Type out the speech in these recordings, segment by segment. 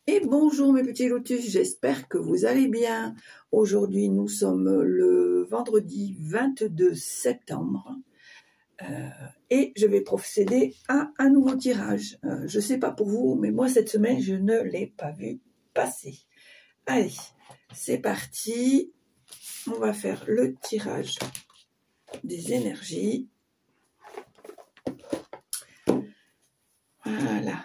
Et bonjour mes petits lotus, j'espère que vous allez bien. Aujourd'hui nous sommes le vendredi 22 septembre et je vais procéder à un nouveau tirage. Je ne sais pas pour vous, mais moi cette semaine je ne l'ai pas vu passer. Allez, c'est parti. On va faire le tirage des énergies. Voilà.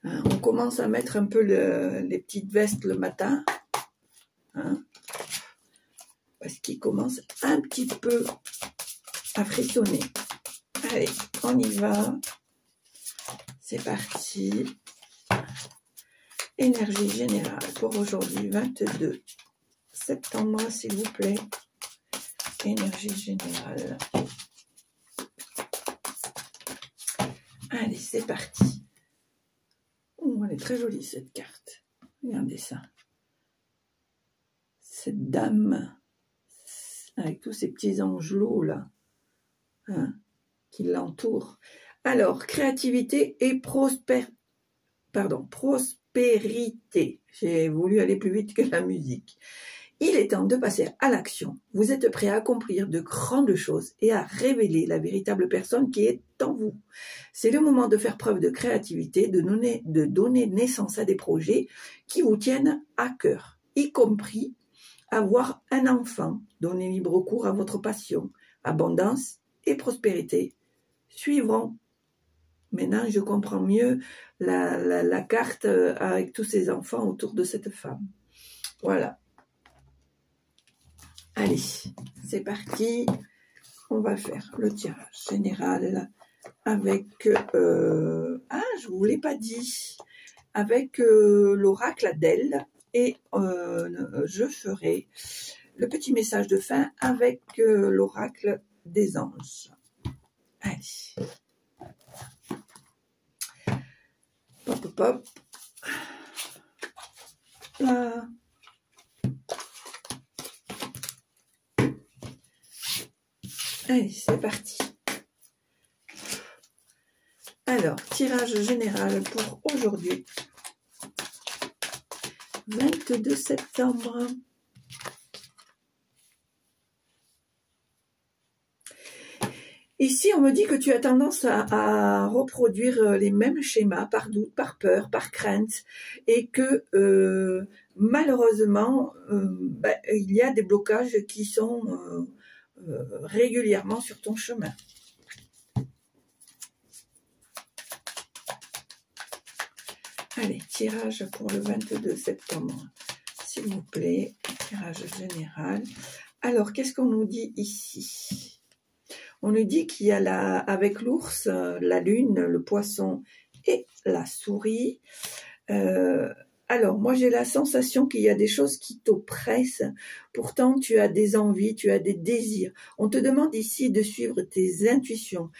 On commence à mettre un peu les petites vestes le matin, parce qu'il commence un petit peu à frissonner. Allez, on y va. C'est parti. Énergie générale pour aujourd'hui, 22 septembre, s'il vous plaît. Énergie générale. Allez, c'est parti. Oh, elle est très jolie cette carte. Regardez ça. Cette dame, avec tous ces petits angelots là, qui l'entourent. Alors, créativité et prospérité. J'ai voulu aller plus vite que la musique. Il est temps de passer à l'action. Vous êtes prêt à accomplir de grandes choses et à révéler la véritable personne qui est en vous. C'est le moment de faire preuve de créativité, de donner naissance à des projets qui vous tiennent à cœur, y compris avoir un enfant, donner libre cours à votre passion, abondance et prospérité suivront. Maintenant, je comprends mieux la carte avec tous ces enfants autour de cette femme. Voilà. Allez, c'est parti. On va faire le tirage général avec... je vous l'ai pas dit. Avec l'oracle Adèle. Et je ferai le petit message de fin avec l'oracle des anges. Allez. Pop, pop, pop. Là. Allez, c'est parti. Alors, tirage général pour aujourd'hui. 22 septembre. Ici, on me dit que tu as tendance à reproduire les mêmes schémas par doute, par peur, par crainte, et que malheureusement, il y a des blocages qui sont régulièrement sur ton chemin. Allez, tirage pour le 22 septembre, s'il vous plaît, tirage général. Alors, qu'est-ce qu'on nous dit ici ? On nous dit qu'il y a avec l'ours, la lune, le poisson et la souris. Alors, moi, j'ai la sensation qu'il y a des choses qui t'oppressent. Pourtant, tu as des envies, tu as des désirs. On te demande ici de suivre tes intuitions,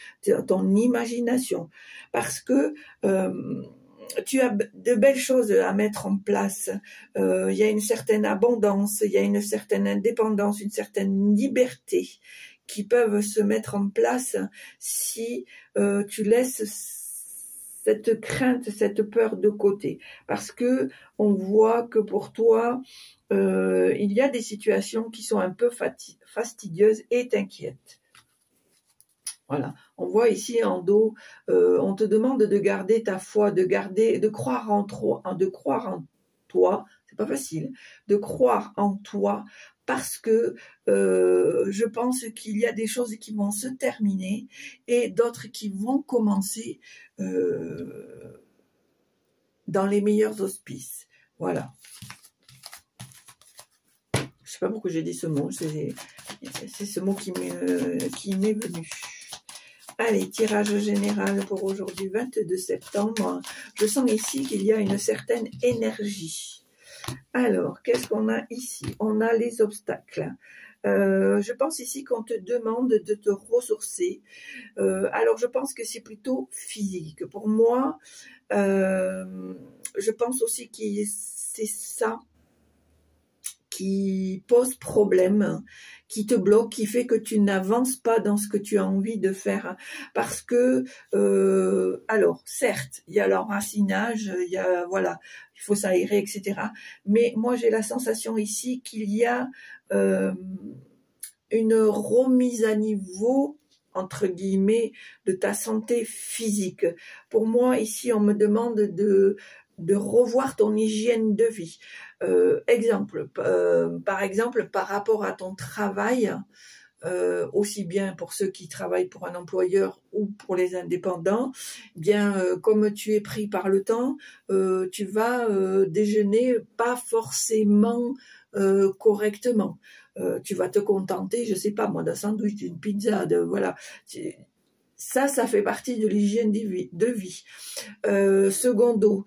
ton imagination. Parce que tu as de belles choses à mettre en place. Il y a une certaine abondance, il y a une certaine indépendance, une certaine liberté qui peuvent se mettre en place si tu laisses cette crainte, cette peur de côté. Parce que on voit que pour toi, il y a des situations qui sont un peu fastidieuses et t'inquiètent. Voilà, on voit ici en dos, on te demande de garder ta foi, de croire en toi, c'est pas facile, de croire en toi, parce que je pense qu'il y a des choses qui vont se terminer et d'autres qui vont commencer dans les meilleurs auspices. Voilà. Je sais pas pourquoi j'ai dit ce mot, c'est ce mot qui m'est venu. Allez, tirage général pour aujourd'hui, 22 septembre. Je sens ici qu'il y a une certaine énergie. Alors, qu'est-ce qu'on a ici? On a les obstacles. Je pense ici qu'on te demande de te ressourcer. Alors, je pense que c'est plutôt physique. Pour moi, je pense aussi que c'est ça qui pose problème, qui te bloque, qui fait que tu n'avances pas dans ce que tu as envie de faire. Parce que, alors, certes, il y a l'enracinage, il y a, voilà, il faut s'aérer, etc. Mais moi, j'ai la sensation ici qu'il y a une remise à niveau, entre guillemets, de ta santé physique. Pour moi, ici, on me demande de revoir ton hygiène de vie. Par exemple, par rapport à ton travail, aussi bien pour ceux qui travaillent pour un employeur ou pour les indépendants, bien comme tu es pris par le temps, tu vas déjeuner pas forcément correctement. Tu vas te contenter, je sais pas moi, d'un sandwich, d'une pizza, voilà. Ça fait partie de l'hygiène de vie. Secondo,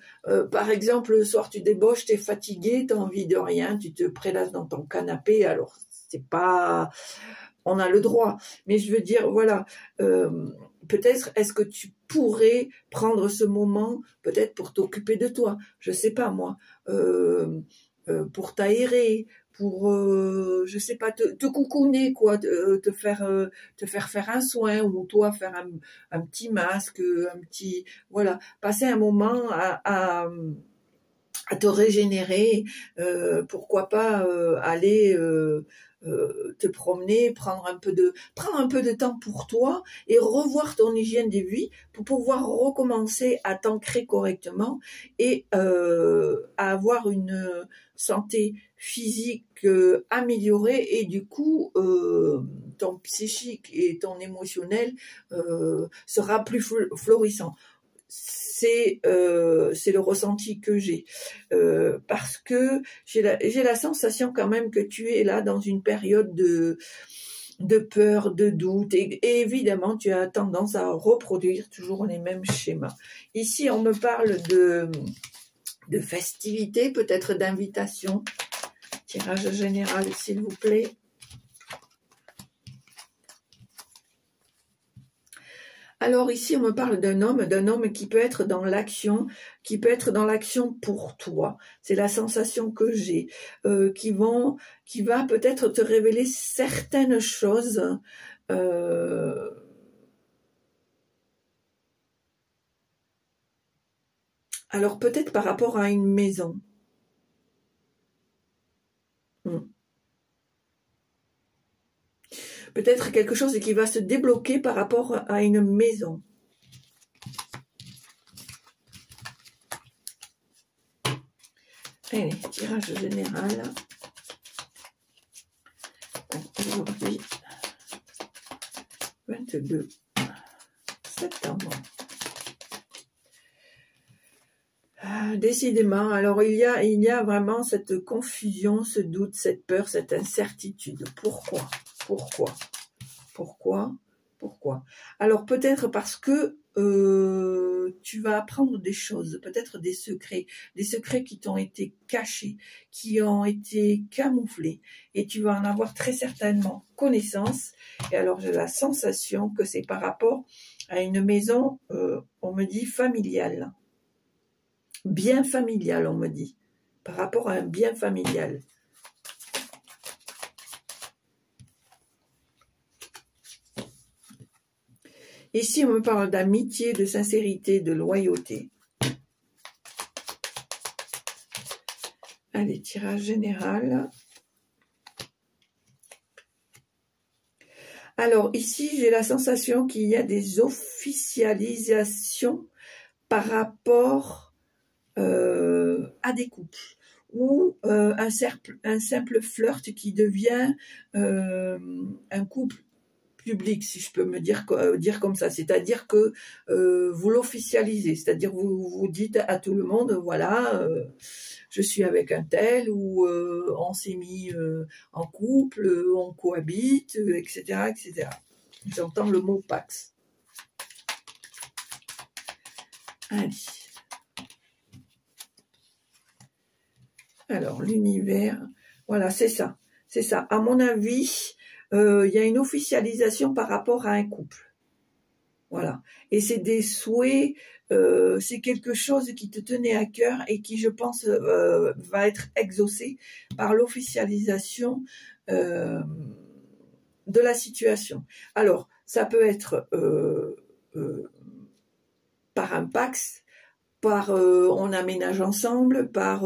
par exemple, le soir tu débauches, tu es fatigué, tu as envie de rien, tu te prélasses dans ton canapé, alors c'est pas... On a le droit, mais je veux dire, voilà, peut-être est-ce que tu pourrais prendre ce moment, peut-être pour t'occuper de toi, je sais pas moi, pour t'aérer, pour, je sais pas, te coucouner, quoi, te faire un soin, ou toi faire un petit masque, un petit, voilà, passer un moment à te régénérer, pourquoi pas aller te promener, prendre un peu de temps pour toi et revoir ton hygiène de vie pour pouvoir recommencer à t'ancrer correctement et à avoir une santé physique améliorée, et du coup ton psychique et ton émotionnel sera plus florissant. C'est le ressenti que j'ai, parce que j'ai la sensation quand même que tu es là dans une période de peur, de doute, et évidemment tu as tendance à reproduire toujours les mêmes schémas. Ici on me parle de festivités, peut-être d'invitation. Tirage général s'il vous plaît. Alors ici, on me parle d'un homme qui peut être dans l'action, pour toi. C'est la sensation que j'ai, qui va peut-être te révéler certaines choses. Alors peut-être par rapport à une maison. Peut-être quelque chose qui va se débloquer par rapport à une maison. Allez, tirage général. Aujourd'hui, 22 septembre. Décidément, alors il y a vraiment cette confusion, ce doute, cette peur, cette incertitude. Pourquoi? Alors peut-être parce que tu vas apprendre des choses, peut-être des secrets qui t'ont été cachés, qui ont été camouflés, et tu vas en avoir très certainement connaissance. Et alors j'ai la sensation que c'est par rapport à une maison, on me dit familiale, bien familial, on me dit, par rapport à un bien familial. Ici, on me parle d'amitié, de sincérité, de loyauté. Allez, tirage général. Alors, ici, j'ai la sensation qu'il y a des officialisations par rapport à des couples, ou un simple flirt qui devient un couple public, si je peux me dire comme ça, c'est-à-dire que vous l'officialisez, c'est-à-dire vous dites à tout le monde, voilà, je suis avec un tel, ou on s'est mis en couple, on cohabite, etc., etc. J'entends le mot pax. Allez. Alors, l'univers, voilà, c'est ça. C'est ça. À mon avis, il y a une officialisation par rapport à un couple. Voilà. Et c'est des souhaits c'est quelque chose qui te tenait à cœur et qui, je pense, va être exaucé par l'officialisation de la situation. Alors, ça peut être par un Pax, par on aménage ensemble, par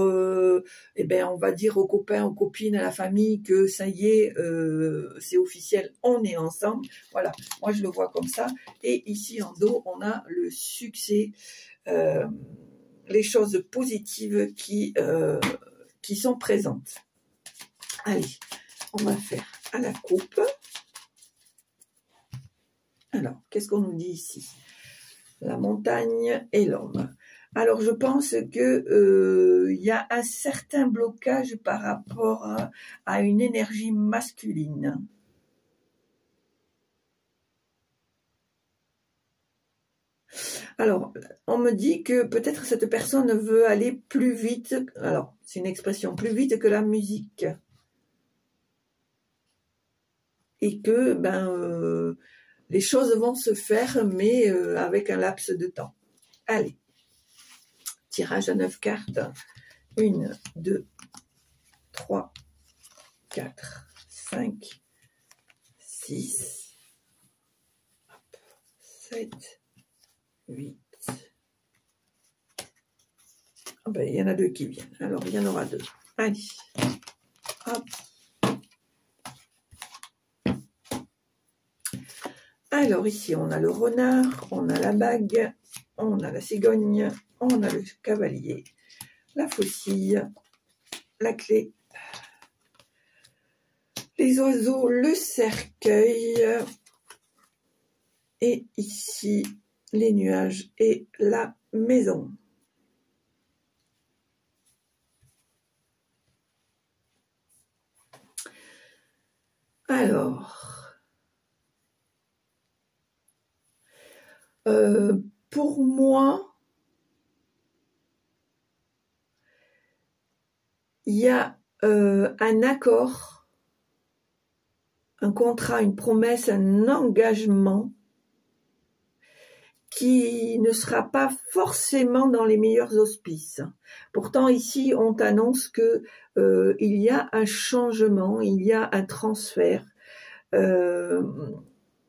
eh ben on va dire aux copains, aux copines, à la famille que ça y est, c'est officiel, on est ensemble. Voilà, moi je le vois comme ça. Et ici en dos, on a le succès, les choses positives qui sont présentes. Allez, on va faire à la coupe. Alors, qu'est-ce qu'on nous dit ici? La montagne et l'homme. Alors, je pense que y a un certain blocage par rapport à une énergie masculine. Alors, on me dit que peut-être cette personne veut aller plus vite. Alors, c'est une expression, plus vite que la musique. Et que, les choses vont se faire, mais avec un laps de temps. Allez. Tirage à 9 cartes. 1, 2, 3, 4, 5, 6, 7, 8. Ah ben, il y en a 2 qui viennent. Alors, il y en aura 2. Allez. Hop. Alors, ici, on a le renard, on a la bague, on a la cigogne, on a le cavalier, la faucille, la clé, les oiseaux, le cercueil, et ici, les nuages et la maison. Alors, pour moi, il y a un accord, un contrat, une promesse, un engagement qui ne sera pas forcément dans les meilleurs auspices. Pourtant, ici, on t'annonce que il y a un changement, il y a un transfert.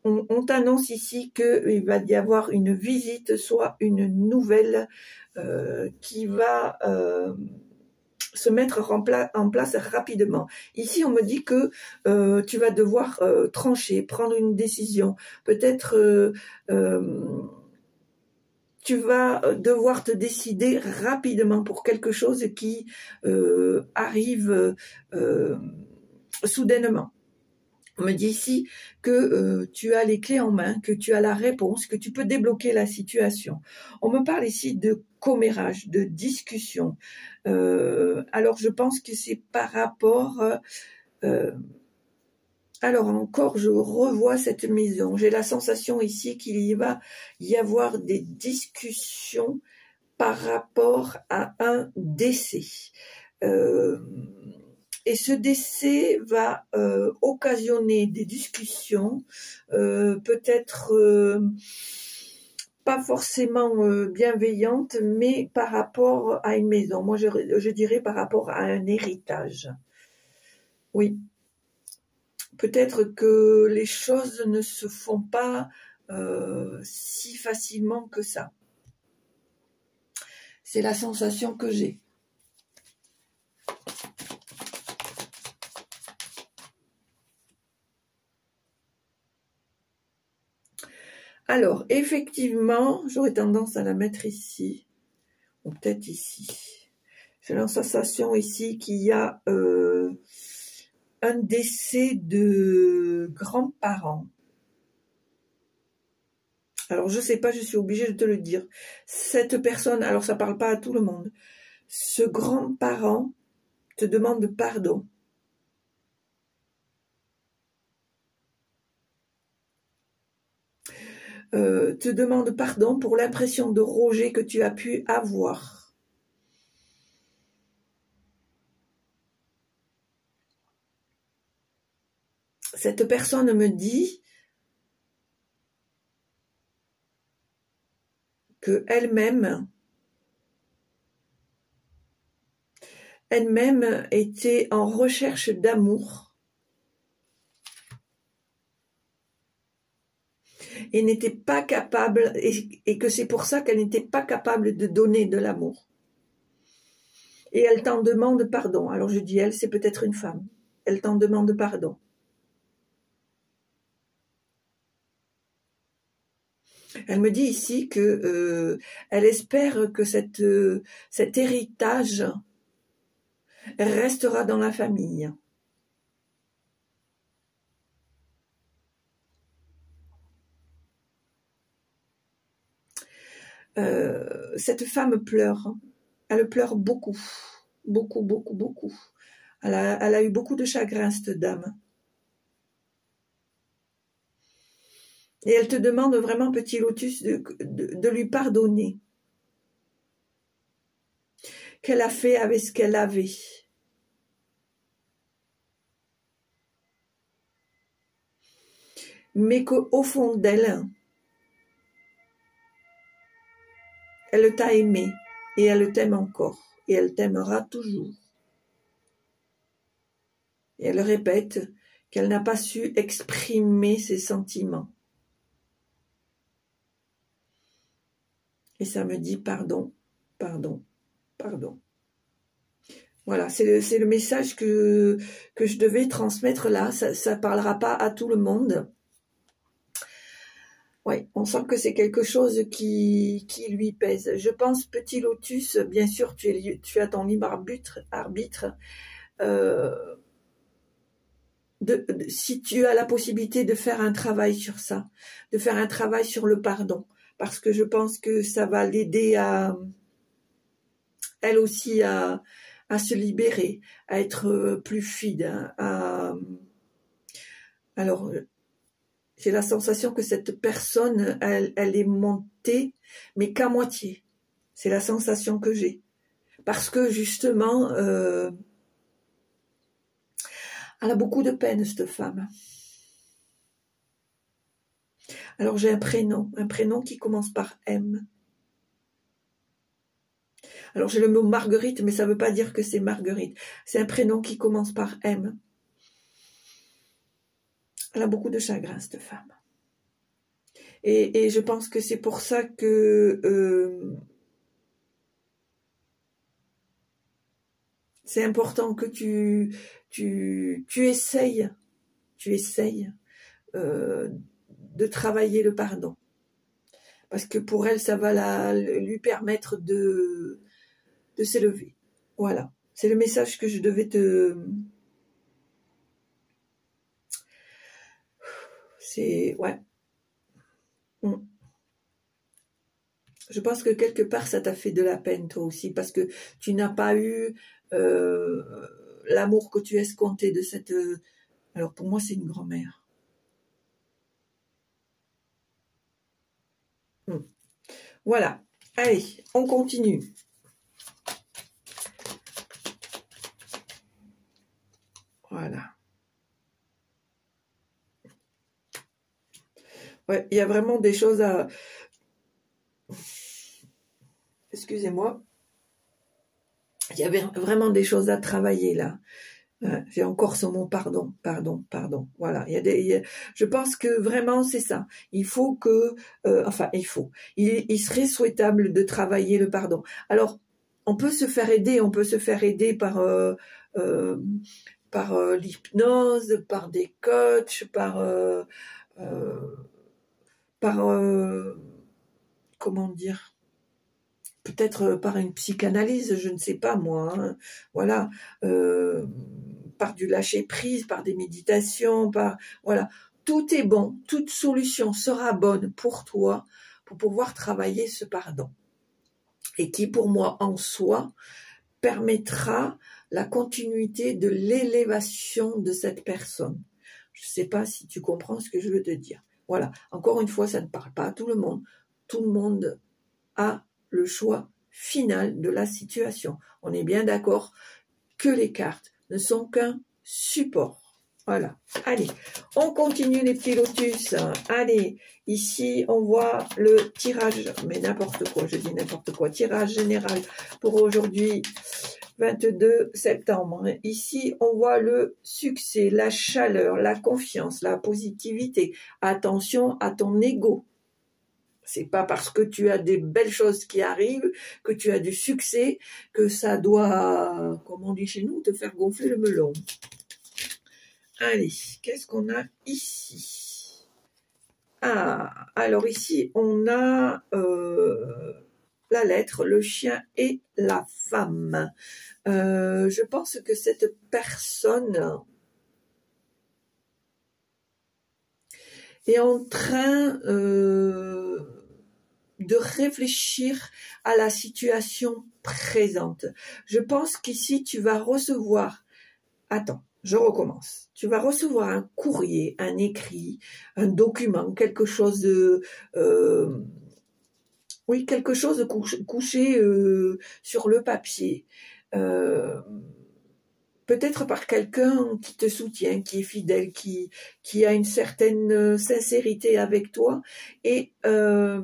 On t'annonce ici qu'il va y avoir une visite, soit une nouvelle qui va se mettre en place rapidement. Ici, on me dit que tu vas devoir trancher, prendre une décision. Peut-être tu vas devoir te décider rapidement pour quelque chose qui arrive soudainement. On me dit ici que tu as les clés en main, que tu as la réponse, que tu peux débloquer la situation. On me parle ici de commérage, de discussion. Alors, je pense que c'est par rapport... alors encore, je revois cette maison. J'ai la sensation ici qu'il va y avoir des discussions par rapport à un décès. Et ce décès va occasionner des discussions, peut-être pas forcément bienveillantes, mais par rapport à une maison. Moi, je dirais par rapport à un héritage. Oui. Peut-être que les choses ne se font pas si facilement que ça. C'est la sensation que j'ai. Alors, effectivement, j'aurais tendance à la mettre ici, ou peut-être ici. J'ai la sensation ici qu'il y a un décès de grands-parents. Alors, je sais pas, je suis obligée de te le dire. Cette personne, alors ça parle pas à tout le monde, ce grand-parent te demande pardon. Te demande pardon pour l'impression de rejet que tu as pu avoir. Cette personne me dit que elle-même était en recherche d'amour et n'était pas capable, et que c'est pour ça qu'elle n'était pas capable de donner de l'amour. Et elle t'en demande pardon. Alors je dis elle, c'est peut-être une femme. Elle t'en demande pardon. Elle me dit ici que elle espère que cet héritage restera dans la famille. Cette femme pleure. Elle pleure beaucoup. Beaucoup, beaucoup, beaucoup. Elle a eu beaucoup de chagrin, cette dame. Et elle te demande vraiment, petit lotus, de lui pardonner. Qu'elle a fait avec ce qu'elle avait. Mais qu'au fond d'elle, elle t'a aimé. Et elle t'aime encore. Et elle t'aimera toujours. Et elle répète qu'elle n'a pas su exprimer ses sentiments. Et ça me dit pardon, pardon, pardon. Voilà, c'est le message que je devais transmettre là. Ça parlera pas à tout le monde. Ouais, on sent que c'est quelque chose qui lui pèse. Je pense, petit lotus, bien sûr, tu as ton libre arbitre. Si tu as la possibilité de faire un travail sur ça, de faire un travail sur le pardon, parce que je pense que ça va l'aider à, elle aussi, à se libérer, à être plus fluide. Alors, j'ai la sensation que cette personne, elle est montée, mais qu'à moitié. C'est la sensation que j'ai. Parce que justement, elle a beaucoup de peine, cette femme. Alors j'ai un prénom qui commence par M. Alors j'ai le mot Marguerite, mais ça ne veut pas dire que c'est Marguerite. C'est un prénom qui commence par M. Elle a beaucoup de chagrin, cette femme. Et je pense que c'est pour ça que c'est important que tu essayes de travailler le pardon. Parce que pour elle, ça va lui permettre de s'élever. Voilà. C'est le message que je devais te... C'est... Ouais. Je pense que quelque part, ça t'a fait de la peine, toi aussi, parce que tu n'as pas eu l'amour que tu escomptais de cette... Alors, pour moi, c'est une grand-mère. Voilà. Allez, on continue. Voilà. Ouais, il y a vraiment des choses à... Excusez-moi. Il y avait vraiment des choses à travailler là. J'ai encore ce mot pardon. Voilà. Je pense que vraiment c'est ça. Il faut que, il serait souhaitable de travailler le pardon. Alors, on peut se faire aider par l'hypnose, par des coachs, comment dire, peut-être par une psychanalyse, je ne sais pas moi, hein, voilà, par du lâcher prise, par des méditations, voilà, tout est bon, toute solution sera bonne pour toi pour pouvoir travailler ce pardon, et qui pour moi en soi permettra la continuité de l'élévation de cette personne. Je ne sais pas si tu comprends ce que je veux te dire. Voilà, encore une fois, ça ne parle pas à tout le monde. Tout le monde a le choix final de la situation. On est bien d'accord que les cartes ne sont qu'un support. Voilà. Allez, on continue les petits lotus. Allez, ici, on voit le tirage, mais n'importe quoi, je dis n'importe quoi, tirage général pour aujourd'hui, 22 septembre. Ici, on voit le succès, la chaleur, la confiance, la positivité. Attention à ton ego. C'est pas parce que tu as des belles choses qui arrivent, que tu as du succès, que ça doit, comme on dit chez nous, te faire gonfler le melon. Allez, qu'est-ce qu'on a ici? Ah, alors ici, on a la lettre, le chien et la femme. Je pense que cette personne est en train de réfléchir à la situation présente. Je pense qu'ici, tu vas recevoir... Attends. Je recommence. Tu vas recevoir un courrier, un écrit, un document, quelque chose de... oui, quelque chose de couché sur le papier. Peut-être par quelqu'un qui te soutient, qui est fidèle, qui a une certaine sincérité avec toi. Et ça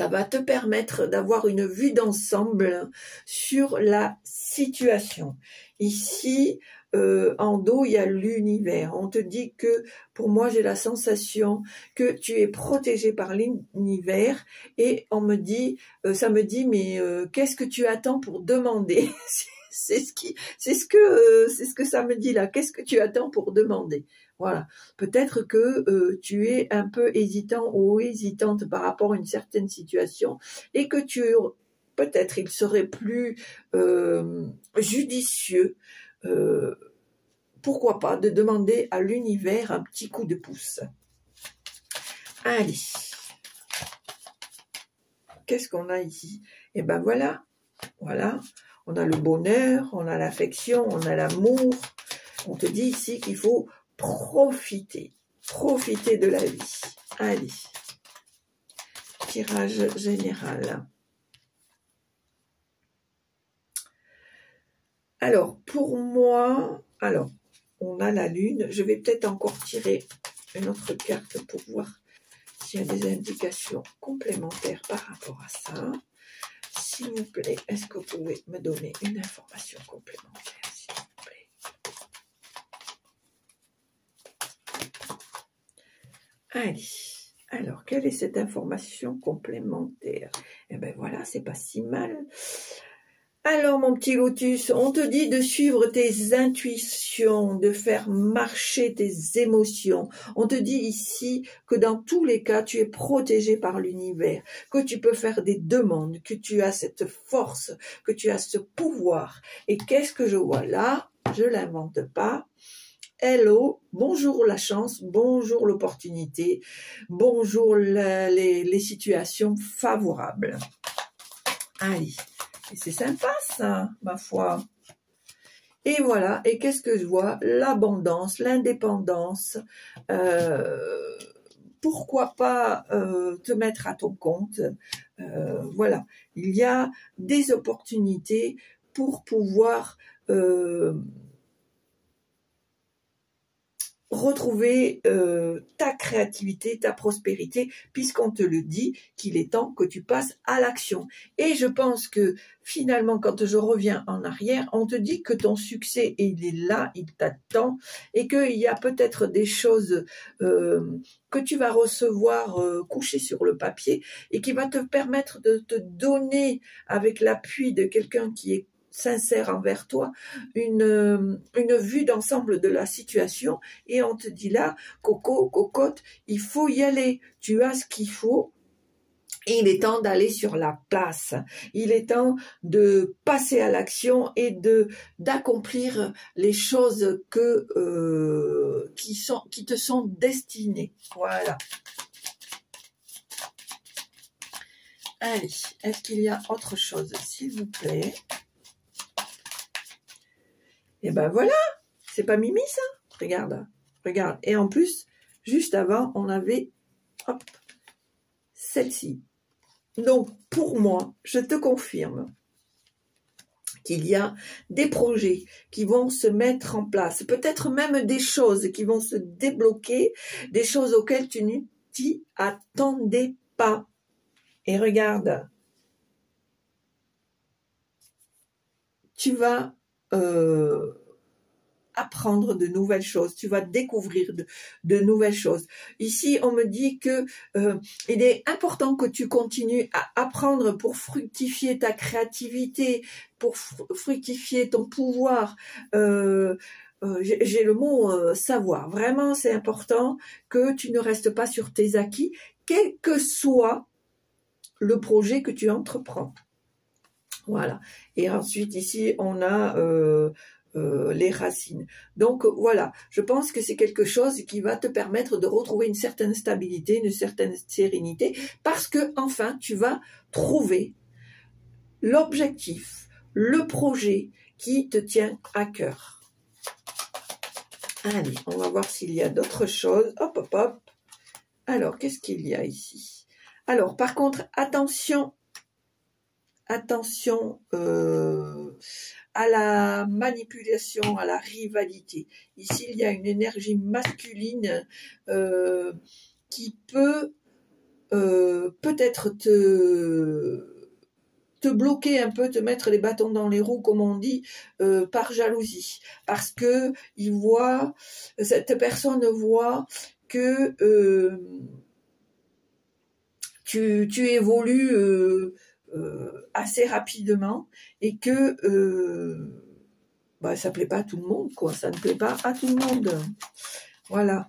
va te permettre d'avoir une vue d'ensemble sur la situation. Ici, en dos, il y a l'univers. On te dit que, pour moi, j'ai la sensation que tu es protégé par l'univers. Et on me dit, ça me dit, mais qu'est-ce que tu attends pour demander? C'est ce que ça me dit là. Qu'est-ce que tu attends pour demander? Voilà. Peut-être que tu es un peu hésitant ou hésitante par rapport à une certaine situation et que peut-être il serait plus judicieux, pourquoi pas, de demander à l'univers un petit coup de pouce. Allez. Qu'est-ce qu'on a ici? Eh ben voilà. Voilà. On a le bonheur, on a l'affection, on a l'amour. On te dit ici qu'il faut profiter de la vie. Allez, tirage général. Alors, pour moi, on a la lune. Je vais peut-être encore tirer une autre carte pour voir s'il y a des indications complémentaires par rapport à ça. S'il vous plaît, est-ce que vous pouvez me donner une information complémentaire, s'il vous plaît? Allez, alors, quelle est cette information complémentaire? Eh bien, voilà, c'est pas si mal. Alors, mon petit lotus, on te dit de suivre tes intuitions, de faire marcher tes émotions. On te dit ici que dans tous les cas, tu es protégé par l'univers, que tu peux faire des demandes, que tu as cette force, que tu as ce pouvoir. Et qu'est-ce que je vois là? Je l'invente pas. Hello, bonjour la chance, bonjour l'opportunité, bonjour les situations favorables. Allez. Et c'est sympa ça, ma foi. Et voilà, et qu'est-ce que je vois? L'abondance, l'indépendance. Pourquoi pas te mettre à ton compte? Voilà, il y a des opportunités pour pouvoir retrouver ta créativité, ta prospérité, puisqu'on te le dit qu'il est temps que tu passes à l'action. Et je pense que finalement, quand je reviens en arrière, on te dit que ton succès, il est là, il t'attend, et qu'il y a peut-être des choses que tu vas recevoir couchées sur le papier, et qui va te permettre de te donner, avec l'appui de quelqu'un qui est sincère envers toi, une vue d'ensemble de la situation, et on te dit là, coco, cocotte, il faut y aller, tu as ce qu'il faut, et il est temps d'aller sur la place, il est temps de passer à l'action et d'accomplir les choses qui te sont destinées. Voilà. Allez, est-ce qu'il y a autre chose, s'il vous plaît? Et ben voilà, c'est pas Mimi ça? Regarde, regarde. Et en plus, juste avant, on avait, hop, celle-ci. Donc, pour moi, je te confirme qu'il y a des projets qui vont se mettre en place, peut-être même des choses qui vont se débloquer, des choses auxquelles tu ne t'y attendais pas. Et regarde, tu vas apprendre de nouvelles choses, tu vas découvrir de nouvelles choses. Ici, on me dit que il est important que tu continues à apprendre pour fructifier ta créativité, pour fructifier ton pouvoir. J'ai le mot savoir. Vraiment, c'est important que tu ne restes pas sur tes acquis, quel que soit le projet que tu entreprends. Voilà. Et ensuite, ici, on a les racines. Donc voilà, je pense que c'est quelque chose qui va te permettre de retrouver une certaine stabilité, une certaine sérénité, parce que enfin tu vas trouver l'objectif, le projet qui te tient à cœur. Allez, on va voir s'il y a d'autres choses. Hop, hop, hop. Alors, qu'est-ce qu'il y a ici? Alors, par contre, attention à la manipulation, à la rivalité. Ici, il y a une énergie masculine qui peut peut-être te bloquer un peu, te mettre les bâtons dans les roues, comme on dit, par jalousie. Parce que cette personne voit que tu évolues assez rapidement et que ça plaît pas à tout le monde, quoi. Ça ne plaît pas à tout le monde. Voilà.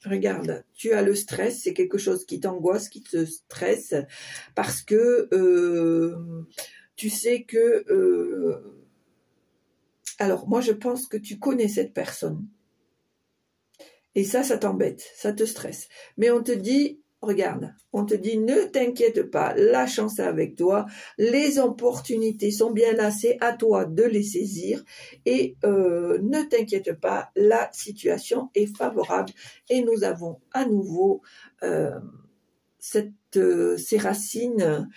Regarde, tu as le stress, c'est quelque chose qui t'angoisse, qui te stresse, parce que tu sais que... alors, moi, je pense que tu connais cette personne. Et ça t'embête, ça te stresse. Mais on te dit... Regarde, on te dit, ne t'inquiète pas, la chance est avec toi, les opportunités sont bien là, c'est à toi de les saisir et ne t'inquiète pas, la situation est favorable et nous avons à nouveau ces racines,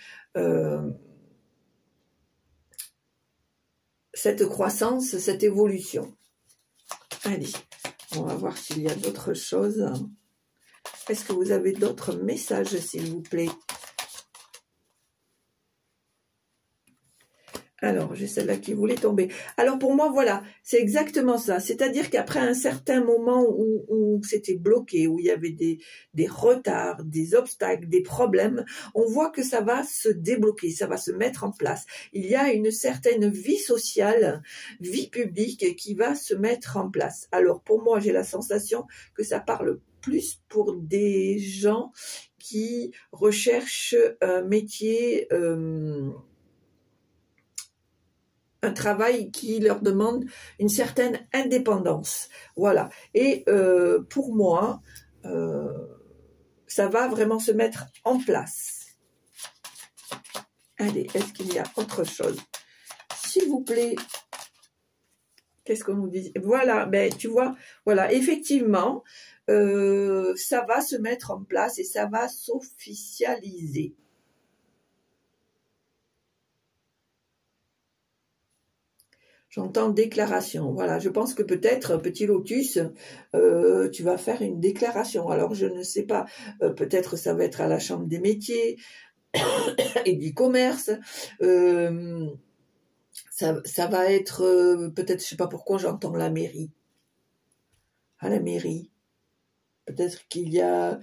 cette croissance, cette évolution. Allez, on va voir s'il y a d'autres choses. Est-ce que vous avez d'autres messages, s'il vous plaît? Alors, j'ai celle-là qui voulait tomber. Alors, pour moi, voilà, c'est exactement ça. C'est-à-dire qu'après un certain moment où c'était bloqué, où il y avait des retards, des obstacles, des problèmes, on voit que ça va se débloquer, ça va se mettre en place. Il y a une certaine vie sociale, vie publique qui va se mettre en place. Alors, pour moi, j'ai la sensation que ça parle plus pour des gens qui recherchent un métier, un travail qui leur demande une certaine indépendance. Voilà. Et pour moi, ça va vraiment se mettre en place. Allez, est-ce qu'il y a autre chose? S'il vous plaît. Qu'est-ce qu'on nous dit? Voilà, ben tu vois, voilà, effectivement, ça va se mettre en place et ça va s'officialiser. J'entends déclaration. Voilà, je pense que peut-être, petit lotus, tu vas faire une déclaration. Alors, je ne sais pas, peut-être ça va être à la Chambre des métiers et du commerce. Ça va être, peut-être, je ne sais pas pourquoi, j'entends la mairie. À la mairie. Peut-être qu'il y a...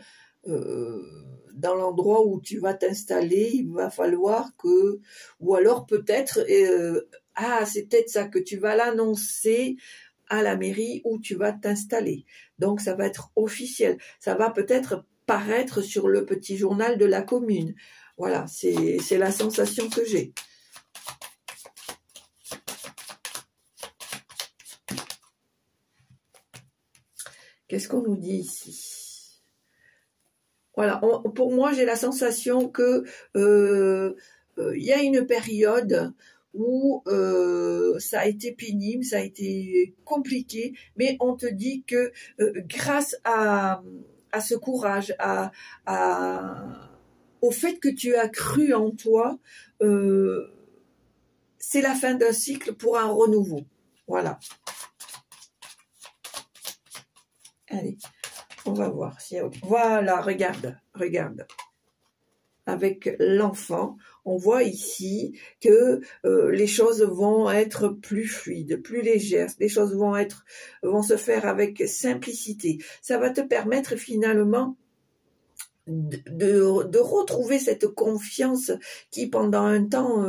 dans l'endroit où tu vas t'installer, il va falloir que... Ou alors peut-être... c'est peut-être ça, que tu vas l'annoncer à la mairie où tu vas t'installer. Donc, ça va être officiel. Ça va peut-être paraître sur le petit journal de la commune. Voilà, c'est la sensation que j'ai. Qu'est-ce qu'on nous dit ici? Voilà, pour moi, j'ai la sensation que y a une période où ça a été pénible, ça a été compliqué, mais on te dit que grâce à ce courage, au fait que tu as cru en toi, c'est la fin d'un cycle pour un renouveau. Voilà. Allez, on va voir. Voilà, regarde, regarde. Avec l'enfant, on voit ici que les choses vont être plus fluides, plus légères. Les choses vont se faire avec simplicité. Ça va te permettre finalement de retrouver cette confiance qui pendant un temps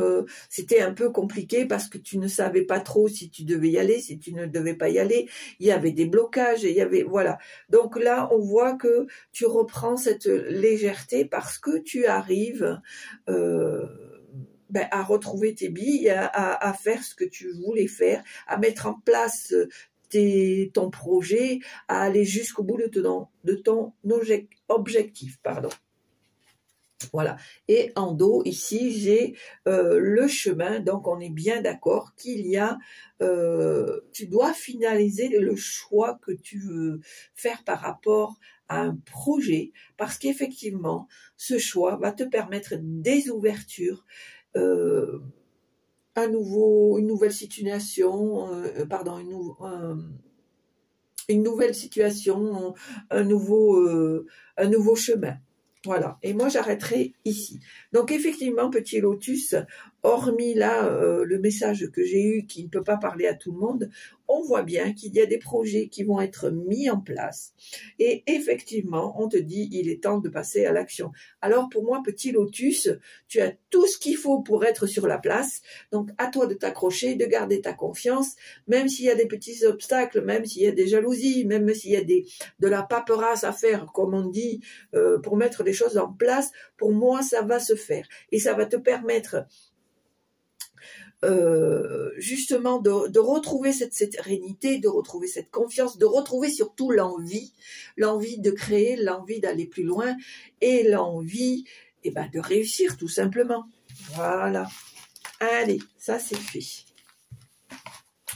c'était un peu compliqué parce que tu ne savais pas trop si tu devais y aller, si tu ne devais pas y aller, il y avait des blocages, il y avait voilà. Donc là on voit que tu reprends cette légèreté parce que tu arrives à retrouver tes billes, à faire ce que tu voulais faire, à mettre en place ton projet, à aller jusqu'au bout de ton objectif. Pardon. Voilà. Et en dos, ici, j'ai le chemin. Donc, on est bien d'accord qu'il y a... tu dois finaliser le choix que tu veux faire par rapport à un projet. Parce qu'effectivement, ce choix va te permettre des ouvertures, une nouvelle situation, une nouvelle situation, un nouveau chemin. Voilà. Et moi, j'arrêterai ici. Donc, effectivement, petit lotus, hormis là, le message que j'ai eu qui ne peut pas parler à tout le monde, on voit bien qu'il y a des projets qui vont être mis en place. Et effectivement, on te dit, il est temps de passer à l'action. Alors, pour moi, petit lotus, tu as tout ce qu'il faut pour être sur la place. Donc, à toi de t'accrocher, de garder ta confiance, même s'il y a des petits obstacles, même s'il y a des jalousies, même s'il y a de la paperasse à faire, comme on dit, pour mettre les choses en place, pour moi, ça va se faire. Et ça va te permettre justement de retrouver cette sérénité, de retrouver cette confiance, de retrouver surtout l'envie de créer, l'envie d'aller plus loin et l'envie de réussir tout simplement. Voilà. Allez, ça c'est fait.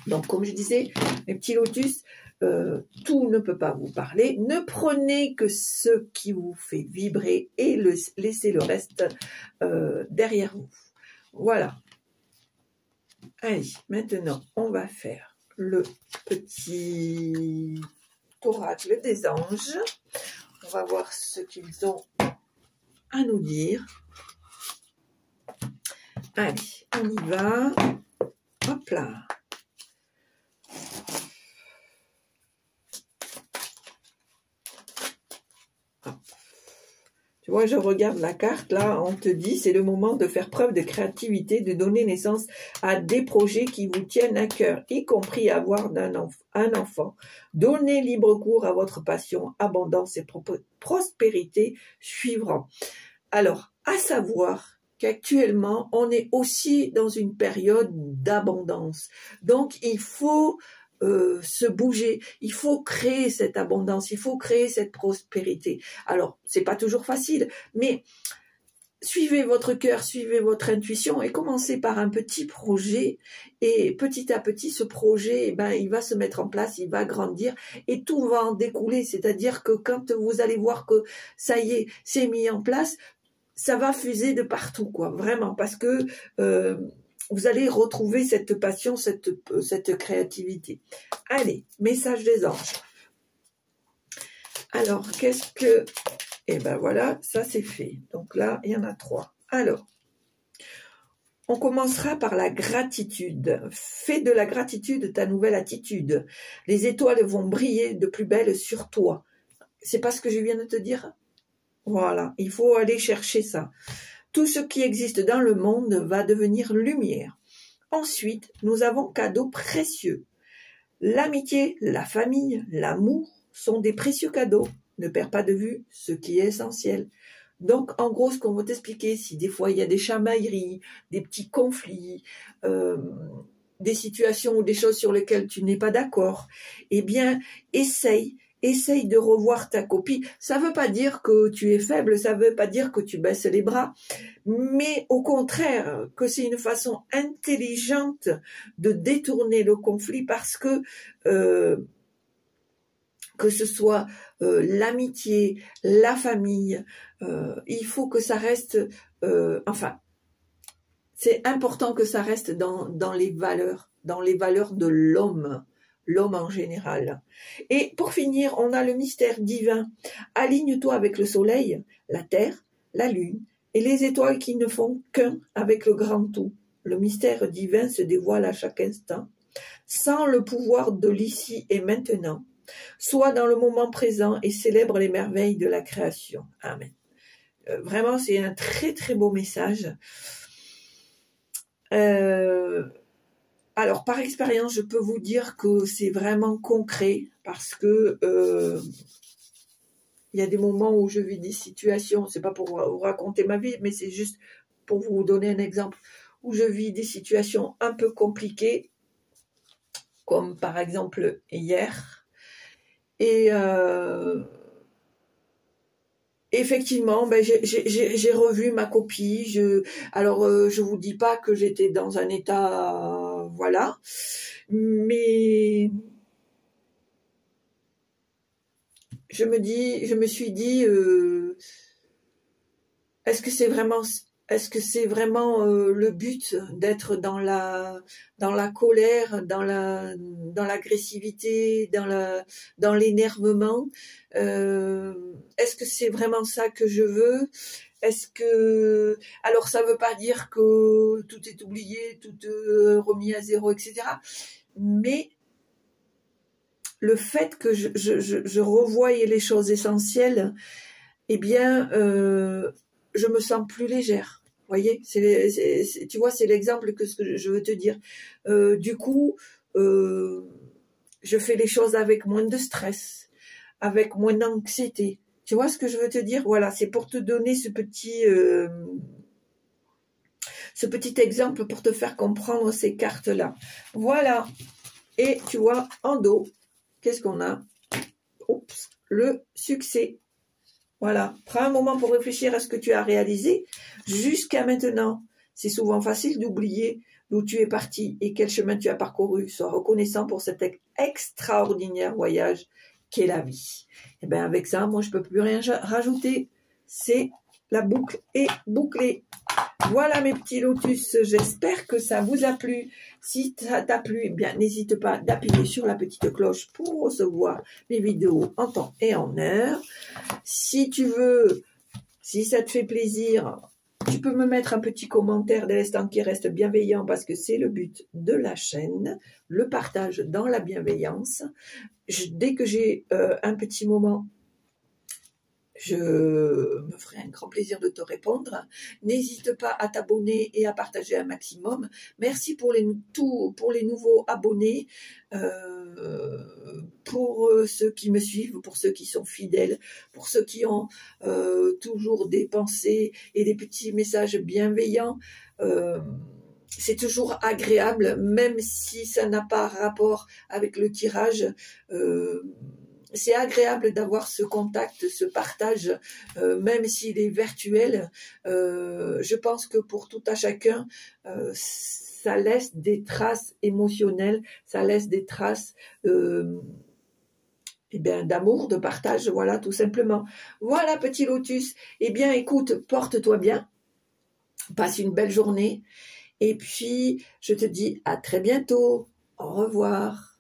Donc comme je disais, mes petits lotus, tout ne peut pas vous parler. Ne prenez que ce qui vous fait vibrer et laissez le reste derrière vous. Voilà. Allez, maintenant, on va faire le petit oracle des anges. On va voir ce qu'ils ont à nous dire. Allez, on y va. Hop là. Tu vois, je regarde la carte, là, on te dit, c'est le moment de faire preuve de créativité, de donner naissance à des projets qui vous tiennent à cœur, y compris avoir un enfant. Donnez libre cours à votre passion, abondance et prospérité suivront. Alors, à savoir qu'actuellement, on est aussi dans une période d'abondance. Donc, il faut se bouger, il faut créer cette abondance, il faut créer cette prospérité. Alors, c'est pas toujours facile, mais suivez votre cœur, suivez votre intuition et commencez par un petit projet et petit à petit, ce projet, il va se mettre en place, il va grandir et tout va en découler. C'est-à-dire que quand vous allez voir que ça y est, c'est mis en place, ça va fuser de partout, quoi, vraiment, parce que vous allez retrouver cette passion, cette créativité. Allez, message des anges. Alors, qu'est-ce que... voilà, ça c'est fait. Donc là, il y en a 3. Alors, on commencera par la gratitude. Fais de la gratitude ta nouvelle attitude. Les étoiles vont briller de plus belle sur toi. C'est pas ce que je viens de te dire? Voilà, il faut aller chercher ça. Tout ce qui existe dans le monde va devenir lumière. Ensuite, nous avons cadeaux précieux. L'amitié, la famille, l'amour sont des précieux cadeaux. Ne perds pas de vue ce qui est essentiel. Donc, en gros, ce qu'on va t'expliquer, si des fois il y a des chamailleries, des petits conflits, des situations ou des choses sur lesquelles tu n'es pas d'accord, eh bien, essaye de revoir ta copie. Ça ne veut pas dire que tu es faible, ça ne veut pas dire que tu baisses les bras, mais au contraire, que c'est une façon intelligente de détourner le conflit parce que ce soit l'amitié, la famille, il faut que ça reste, c'est important que ça reste dans les valeurs de l'homme en général. Et pour finir, on a le mystère divin. Aligne-toi avec le soleil, la terre, la lune et les étoiles qui ne font qu'un avec le grand tout. Le mystère divin se dévoile à chaque instant, sans le pouvoir de l'ici et maintenant. Sois dans le moment présent et célèbre les merveilles de la création. Amen. Vraiment, c'est un très très beau message. Alors, par expérience, je peux vous dire que c'est vraiment concret parce que il y a des moments où je vis des situations, c'est pas pour vous raconter ma vie, mais c'est juste pour vous donner un exemple, où je vis des situations un peu compliquées, comme par exemple hier. Et effectivement, ben j'ai revu ma copie. Alors, je vous dis pas que j'étais dans un état, voilà, mais je me suis dit, est-ce que c'est vraiment le but d'être dans la colère, dans l'agressivité, dans l'énervement? Est-ce que c'est vraiment ça que je veux? Alors ça veut pas dire que tout est oublié, tout remis à zéro, etc. Mais le fait que je revoie les choses essentielles, eh bien, je me sens plus légère. Vous voyez, tu vois, c'est l'exemple que je veux te dire. Du coup, je fais les choses avec moins de stress, avec moins d'anxiété. Tu vois ce que je veux te dire? Voilà, c'est pour te donner ce petit exemple pour te faire comprendre ces cartes-là. Voilà. Et tu vois, en dos, qu'est-ce qu'on a? Oups, le succès. Voilà, prends un moment pour réfléchir à ce que tu as réalisé jusqu'à maintenant. C'est souvent facile d'oublier d'où tu es parti et quel chemin tu as parcouru. Sois reconnaissant pour cet extraordinaire voyage qu'est la vie. Et bien avec ça, moi je peux plus rien rajouter. C'est la boucle est bouclée. Voilà mes petits lotus, j'espère que ça vous a plu. Si ça t'a plu, eh bien n'hésite pas d'appuyer sur la petite cloche pour recevoir mes vidéos en temps et en heure. Si tu veux, si ça te fait plaisir, tu peux me mettre un petit commentaire dès l'instant qui reste bienveillant parce que c'est le but de la chaîne, le partage dans la bienveillance. Dès que j'ai un petit moment, je me ferai un grand plaisir de te répondre. N'hésite pas à t'abonner et à partager un maximum. Merci pour les nouveaux abonnés, pour ceux qui me suivent, pour ceux qui sont fidèles, pour ceux qui ont toujours des pensées et des petits messages bienveillants. C'est toujours agréable, même si ça n'a pas rapport avec le tirage. C'est agréable d'avoir ce contact, ce partage, même s'il est virtuel. Je pense que pour tout à chacun, ça laisse des traces émotionnelles, ça laisse des traces d'amour, de partage, voilà, tout simplement. Voilà, petit lotus. Eh bien, écoute, porte-toi bien, passe une belle journée, et puis je te dis à très bientôt. Au revoir.